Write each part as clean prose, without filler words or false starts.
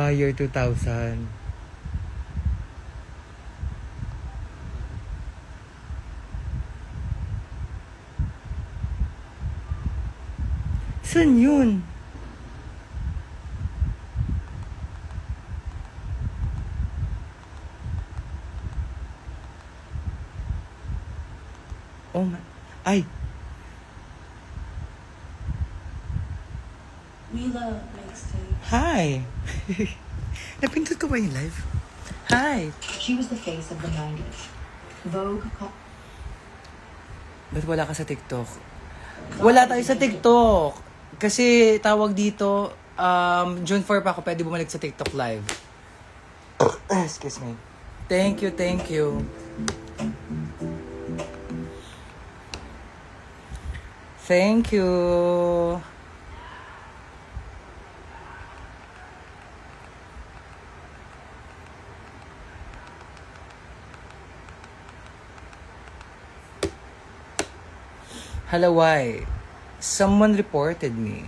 Year 2000. Saan yun? Oh my... Ay! Wheeler mixtape. Hi! Napindot ko ba yung live? Hi! She was the face of the 90s. Vogue. Ba't wala ka sa TikTok? Wala tayo sa TikTok! Kasi tawag dito, June 4 pa ako pwede bumalik sa TikTok live. Excuse me. Thank you, thank you. Thank you. Halaway. Someone reported me.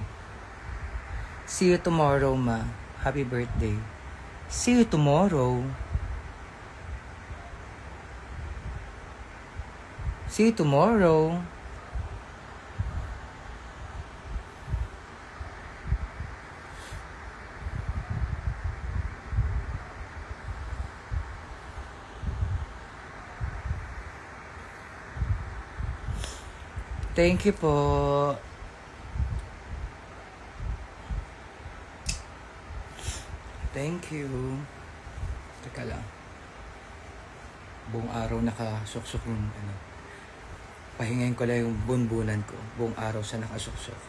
See you tomorrow, ma. Happy birthday. See you tomorrow. See you tomorrow. Thank you po. Thank you. Teka lang. Buong araw nakasuksok yung ano. Pahingayin ko lang yung bunbunan ko. Buong araw siya nakasuksok.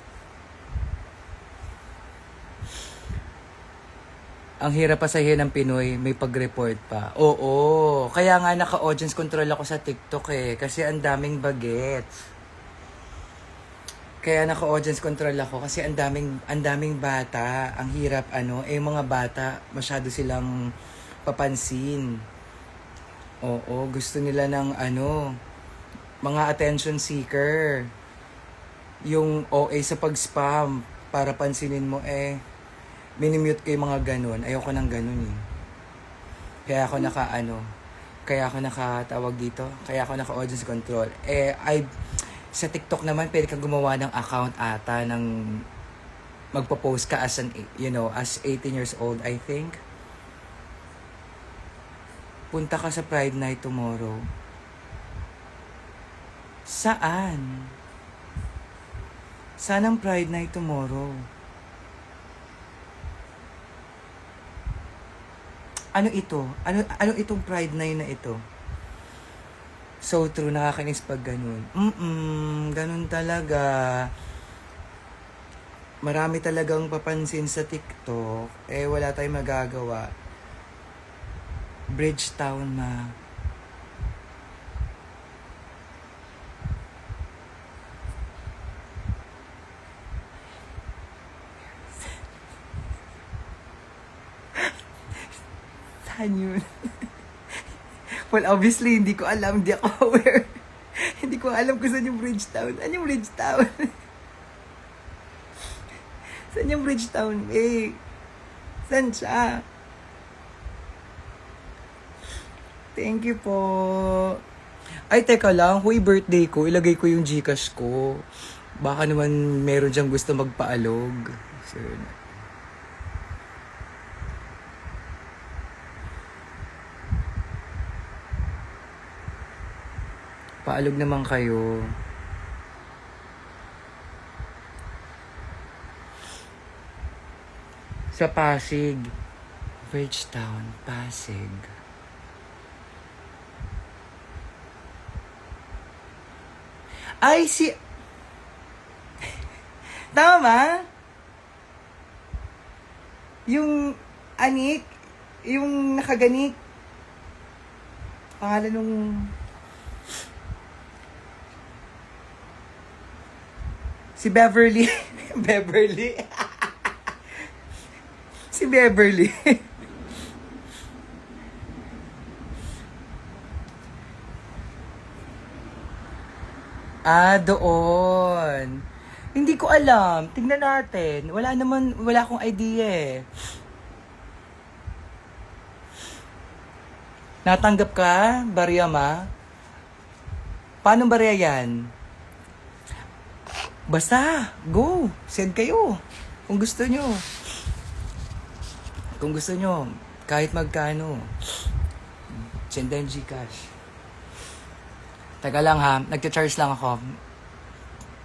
Ang hirap pasahin ng Pinoy, may pag-report pa. Oo, kaya nga naka-audience control ako sa TikTok eh. Kasi ang daming bagets. Kaya naka-audience control ako kasi ang daming bata. Ang hirap mga bata masyado silang papansin. Oo, gusto nila ng mga attention seeker. Yung OA sa pag-spam para pansinin mo minimute ko yung mga ganun. Ayoko ng ganun eh. Kaya ako nakatawag dito. Kaya ako naka-audience control. Sa TikTok naman, pwede kang gumawa ng account ata ng magpo-post ka as 18 years old, I think. Punta ka sa Pride Night tomorrow. Saan? Saan ang Pride Night tomorrow? Ano ito? Ano itong Pride Night na ito? So true, nakakainis pag ganun. Ganun talaga. Marami talagang papansin sa TikTok. Wala tayong magagawa. Bridgetown, ma. Saan yun? Well, obviously, hindi ko alam. Hindi ako aware. Hindi ko alam kung saan yung Bridgetown. Ano yung Bridgetown? Saan yung Bridgetown? Saan siya? Thank you po. Ay, teka lang. Huy, birthday ko. Ilagay ko yung Gcash ko. Baka naman meron diyang gusto magpaalog. So, paalog naman kayo. Sa Pasig. Bridgetown, Pasig. Ay, tama? Yung anik, yung nakaganik. Pangalan nung... Si Beverly. Beverly. Si Beverly. Doon. Hindi ko alam. Tingnan natin. Wala akong idea eh. Natanggap ka, barya ma? Paano barya yan? Basta, go. Send kayo. Kung gusto nyo. Kung gusto nyo, kahit magkano. Send tayong Gcash. Teka lang ha, nagcha-charge lang ako.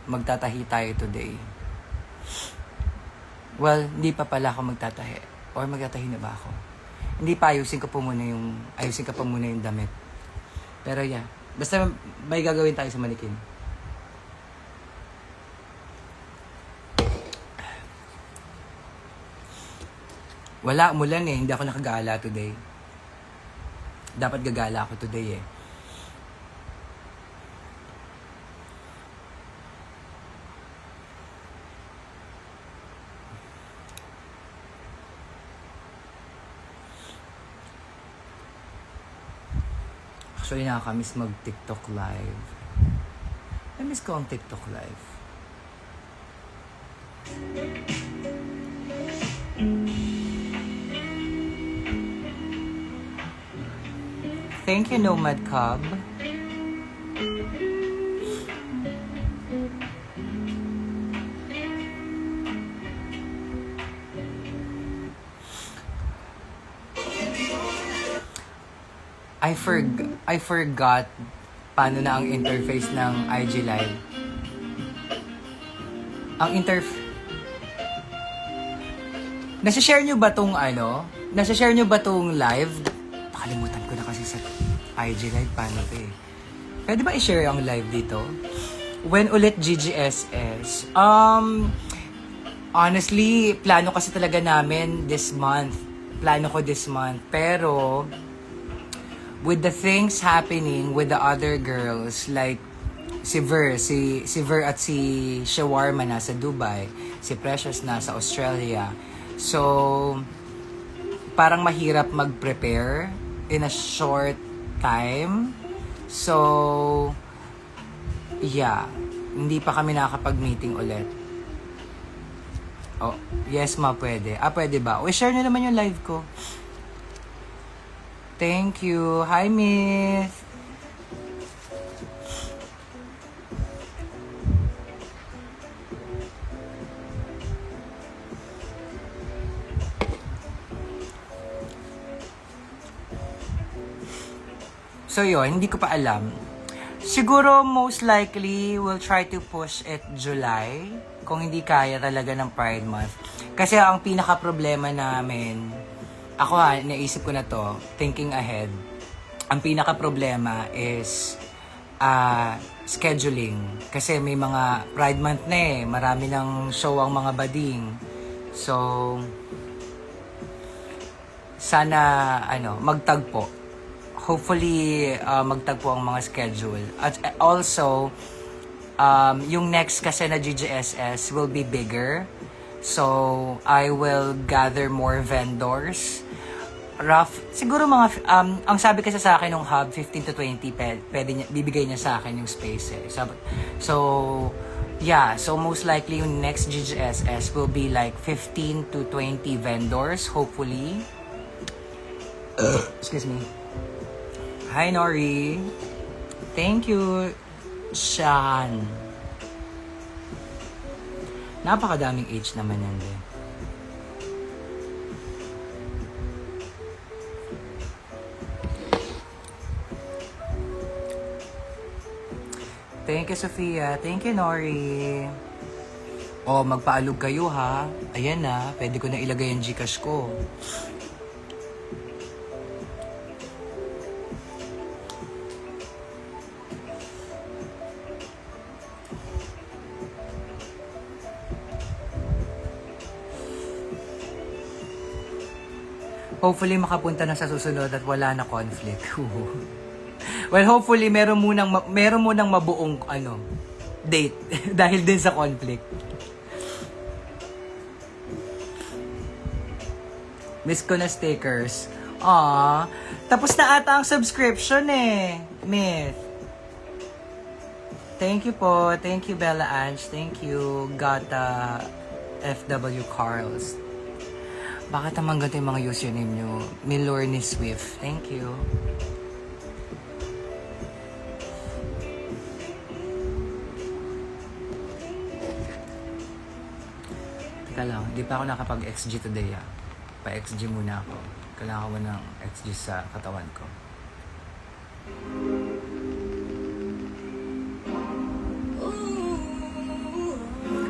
Magtatahi tayo today. Well, hindi pa pala ako magtatahi. Or magtatahi na ba ako? Hindi pa, ayusin ko pa muna yung damit. Pero yeah, basta may gagawin tayo sa manikin. Wala, umulan eh. Hindi ako nakagala today. Dapat gagala ako today eh. Actually, nakakamiss mag-TikTok live. Namiss ko ang TikTok live. Thank you, Nomad Cub. I forgot paano na ang interface ng IG Live. Nasa-share nyo ba tong Nasa-share nyo ba tong live? Nakalimutan ko na kasi sa IG Live paano ba eh. Pwede ba i-share ang live dito? When ulit GGSS? Honestly, plano kasi talaga namin this month. Plano ko this month. Pero with the things happening with the other girls, like si Ver at si Shawarma nasa Dubai, si Precious nasa Australia. So, parang mahirap mag-prepare in a short time. So, yeah, hindi pa kami nakakapag-meeting ulit. Oh, yes ma, pwede. Pwede ba? O, share nyo naman yung live ko. Thank you. Hi, Miss. So yun, hindi ko pa alam. Siguro most likely we'll try to push it July kung hindi kaya talaga ng Pride Month. Kasi ang pinaka problema namin, ako naisip ko na to, thinking ahead. Ang pinaka problema is scheduling. Kasi may mga Pride Month na eh, marami ng show ang mga bading. So sana magtagpo. Hopefully, magtagpo ang mga schedule. At also, yung next kasi na GGSS will be bigger. So, I will gather more vendors. Siguro mga, ang sabi kasi sa akin ng hub, 15 to 20, pwede niya, bibigay niya sa akin yung space eh. So, yeah. So, most likely yung next GGSS will be like 15 to 20 vendors, hopefully. Excuse me. Hi, Nori. Thank you, Sean. Napakadaming H naman yan, de. Thank you, Sophia. Thank you, Nori. Oh, magpaalog kayo, ha? Ayan na, pwede ko na ilagay yung Gcash ko. Hopefully makapunta na sa susunod at wala na conflict. Well, hopefully meron munang mabuong date dahil din sa conflict. Miss ko na stickers. Tapos na ata ang subscription eh, Miss. Thank you po. Thank you, Bella Ange. Thank you, Gata FW Carls. Bakit naman ganito yung mga username nyo? Milorny Swift. Thank you. Teka lang, hindi pa ako nakapag-XG today ah. Pa-XG muna ako. Kailangan ko ng XG sa katawan ko.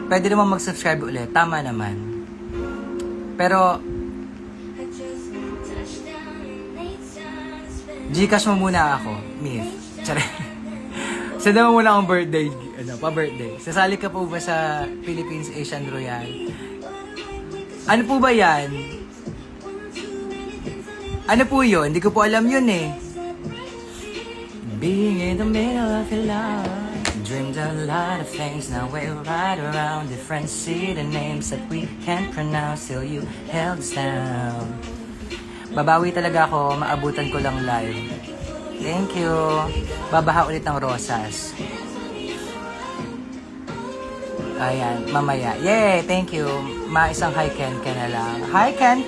Pwede naman mag-subscribe ulit. Tama naman. Pero, Gcash mo muna ako, Myth. Tsara. Sada mo muna akong birthday, pa-birthday. Sasali ka po ba sa Philippines Asian Royal? Ano po ba yan? Ano po yun? Hindi ko po alam yun eh. Being in the middle of your life, dreamed a lot of things. Now we're right around different city names that we can't pronounce till you held us down. Babawi talaga ako, maabutan ko lang live. Thank you. Babaha ulit ng rosas. Ayan, mamaya. Yay, thank you. Isang hi Ken na lang. Hi Ken.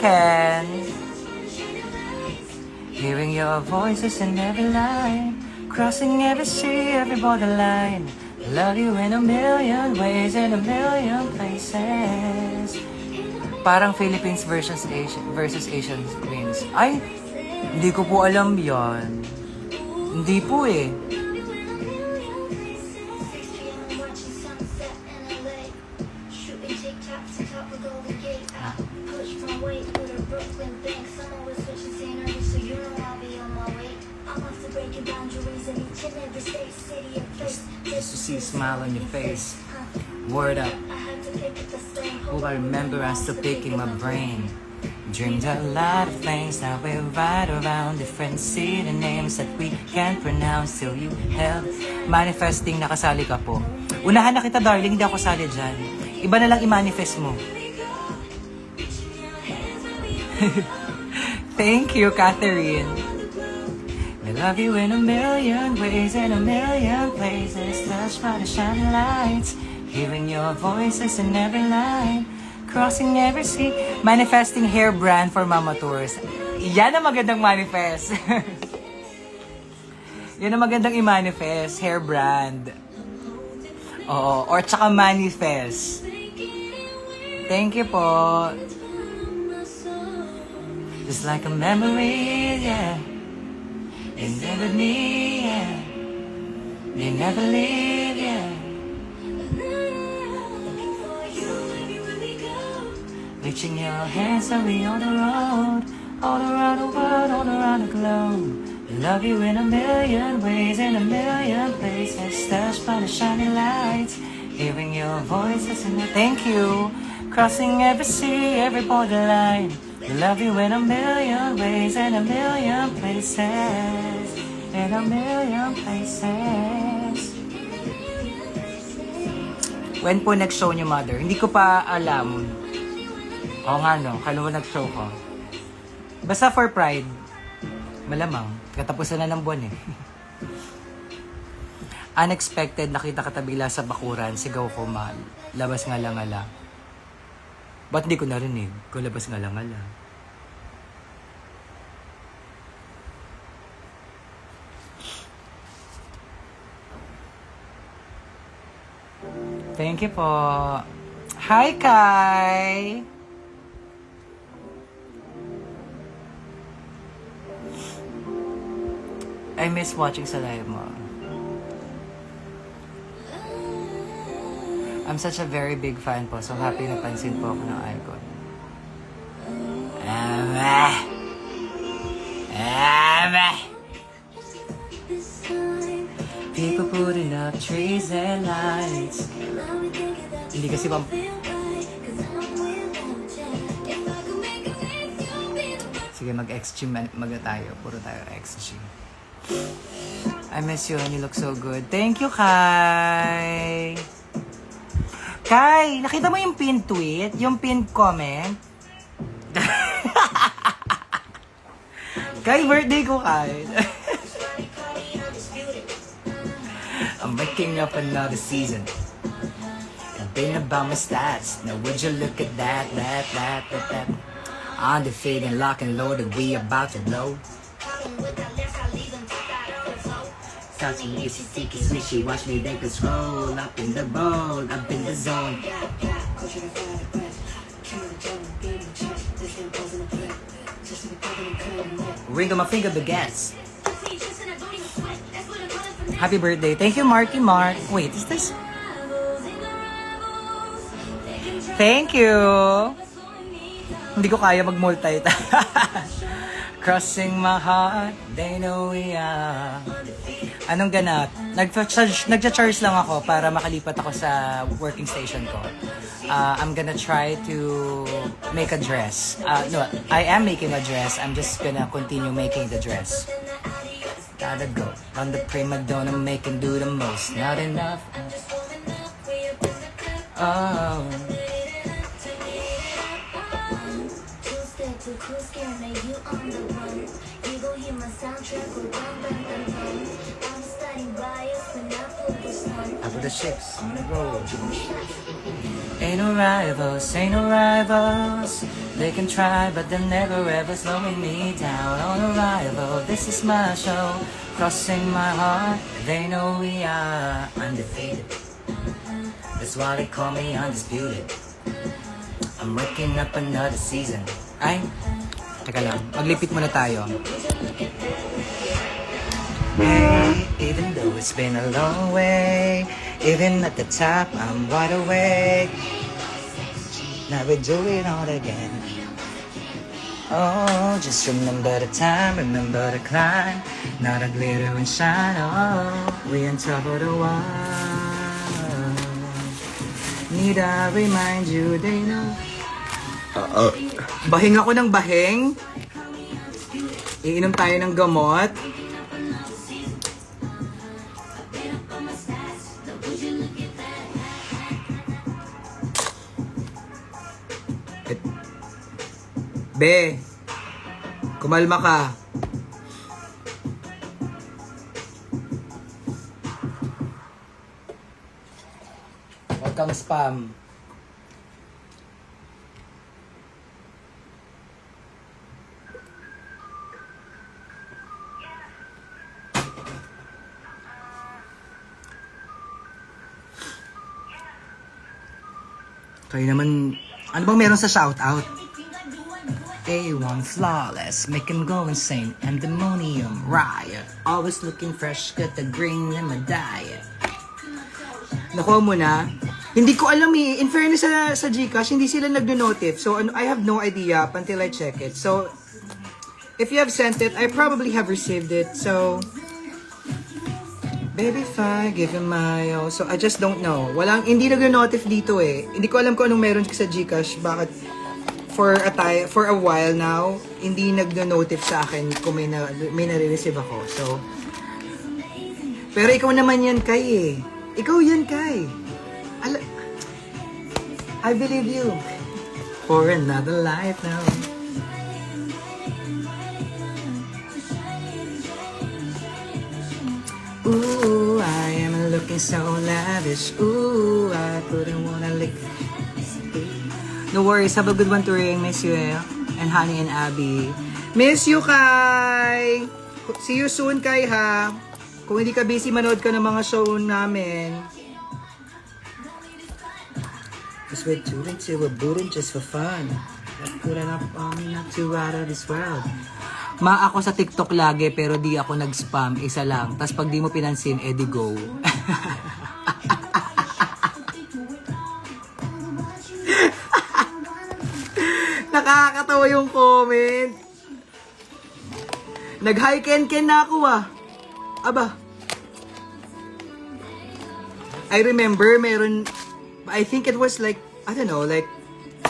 Hearing your voices in every line, crossing every sea, every borderline. Love you in a million ways, in a million places. Parang Philippines versus Asian Queens. Ay, hindi ko po alam yan. Hindi po eh. Just to see a smile on your face. Word up. Oh, I remember I'm still picking my brain. Dreamed a lot of things, now we're right around different city names that we can't pronounce till you held. Manifesting, nakasali ka po. Unahan na kita darling, hindi ako sali dyan. Iba na lang i-manifest mo. Thank you, Catherine. I love you in a million ways, in a million places. Touched by the shining lights, hearing your voices in every line, crossing every sea. Manifesting hair brand for Mama Tours. Yan ang magandang manifest. Yan ang magandang i-manifest, hair brand. Oo, or tsaka manifest. Thank you po. Just like a memory, yeah. They never need, yeah. They never leave, yeah. Reaching your hands and we on the road, all around the world, all around the globe. Love you in a million ways, in a million places. Touched by the shining lights, hearing your voices in the... Thank you. Crossing every sea, every borderline. Love you in a million ways, in a million places, in a million places. When po nag-show niyo, Mother? Hindi ko pa alam. Oo nga no, kailan ba nag-show ko? Basta for Pride. Malamang, katapusan na ng buwan eh. Unexpected, nakita katabila sa bakuran, sigaw ko mahal. Labas nga lang ala. Ba't di ko narinig? Kung labas nga lang ala. Thank you po. Hi, Kai! I miss watching sa live mo. I'm such a very big fan po, so happy napansin po ako ng icon. People putting up trees and lights. Hindi kasi pang... Sige, mag-XG tayo. Puro tayo XG. I miss you and you look so good. Thank you, Kai! Kai, nakita mo yung pinned tweet? Yung pinned comment? Kai, birthday ko, Kai. I'm waking up another season. I've been about my stats. Now would you look at that. Undefeated, lock and loaded, we about to blow. Touching me, kiss me, she watch me, they can scroll up in the bowl, up in the zone. Ring on my finger begets. Happy birthday. Thank you, Marky Mark. Wait, is this? Thank you. Hindi ko kaya mag-multitask. Crossing my heart, they know we are. Anong ganap? Nagcha-charge lang ako para makalipat ako sa working station ko. I'm gonna try to make a dress. No, I am making a dress. I'm just gonna continue making the dress. Gotta go on the prima donna, make and do the most. Not enough. Oh. I put the ships on the road. Ain't no rivals, ain't no rivals. They can try, but they'll never ever slowing me down. On arrival, this is my show. Crossing my heart, they know we are undefeated. That's why they call me undisputed. I'm waking up another season. Ay, teka lang, maglipit muna tayo. Hey, even though it's been a long way, even at the top, I'm wide awake. Now we do it all again. Oh, just remember the time, remember the climb. Not a glitter and shine, oh, we on top of the world. Need I remind you, they know. Bahing ako ng bahing. Iinom tayo ng gamot. Be, kumalma ka. Huwag kang spam. Kayo naman, ano bang meron sa shoutout? A1 flawless, make him go insane. Pandemonium, riot. Always looking fresh, got the green in my diet. Nakuha mo na? Hindi ko alam eh. In fairness sa Gcash, hindi sila nagdo-notif. So, I have no idea up until I check it. So, if you have sent it, I probably have received it. So, baby, fine, give him my... Oh. So, I just don't know. Hindi nagdo-notif dito eh. Hindi ko alam kung anong meron sa Gcash. Bakit? For a while now, hindi nagno-notif sa akin kung may nare-receive ako. So, pero ikaw naman yan, Kai eh. Ikaw yan, Kai. I believe you. For another life now. Ooh, I am looking so lavish. Ooh, I couldn't wanna lick. No worries. Have a good one, Turing. Miss you, and Honey and Abby. Miss you, Kai! See you soon, Kai, ha? Kung hindi ka busy, manood ka ng mga show namin. Just with Turing till we're booting just for fun. Put it up on me, not too out of this world. Ma ako sa TikTok lagi, pero di ako nag-spam. Isa lang. Tapos pag di mo pinansin, edi go. Nakakatawa yung comment. Nag-hi Ken na ako ah. Aba. I remember I think it was like, I don't know, like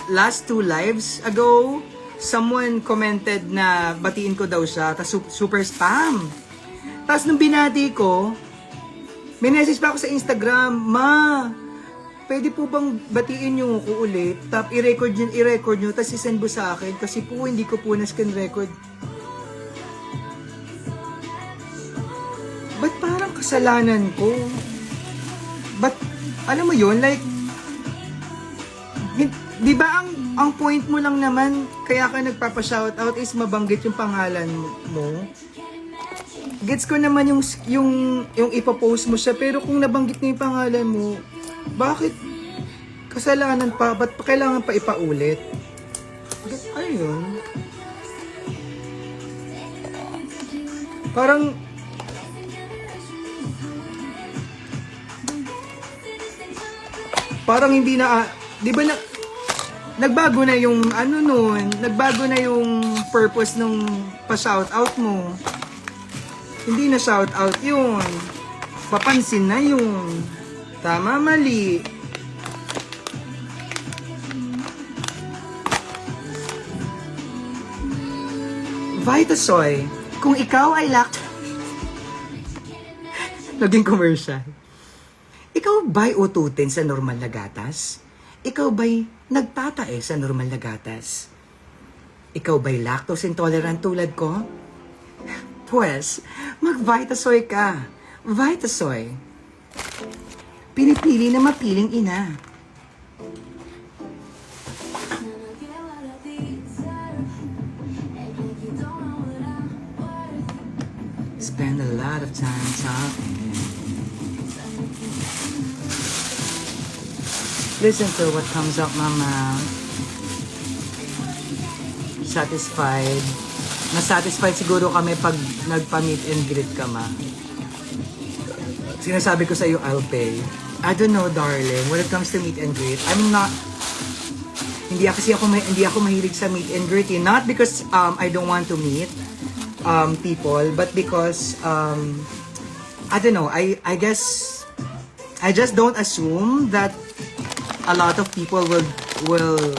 last 2 lives ago, someone commented na batiin ko daw siya, tas super spam. Tas nung binati ko, may message pa ako sa Instagram, Ma, pwede po bang batiin nyo ko ulit? Tap, i-record nyo, tapos isend mo sa akin. Kasi po, hindi ko po na-scan record. Ba't parang kasalanan ko? Ba't, alam mo yun, like, Di ba ang point mo lang naman, kaya ka nagpapa-shoutout is mabanggit yung pangalan mo? Gets ko naman yung ipopost mo siya, pero kung nabanggit na yung pangalan mo, bakit kasalanan pa? Ba't pa kailangan pa ipaulit? Ayun. Parang hindi na, di ba nagbago na yung ano nun, nagbago na yung purpose nung pa-shoutout mo. Hindi na shoutout yun. Papansin na yun. Tama, mali. Vitasoy, kung ikaw ay naging commercial. Ikaw ba'y ututin sa normal na gatas? Ikaw ba'y nagtatae sa normal na gatas? Ikaw ba'y lactose intolerant tulad ko? Pues, mag-Vitasoy ka. Vitasoy. Pinipili na mapiling ina. Spend a lot of time talking. Listen to what comes out my mouth. Satisfied. Nasatisfied siguro kami pag nagpa-meet and greet ka, ma. Sinasabi ko sa iyo, I'll pay. I don't know, darling. When it comes to meet and greet, I'm not... Hindi ako mahilig sa meet and greet. Not because I don't want to meet people, but because I don't know. I guess I just don't assume that a lot of people will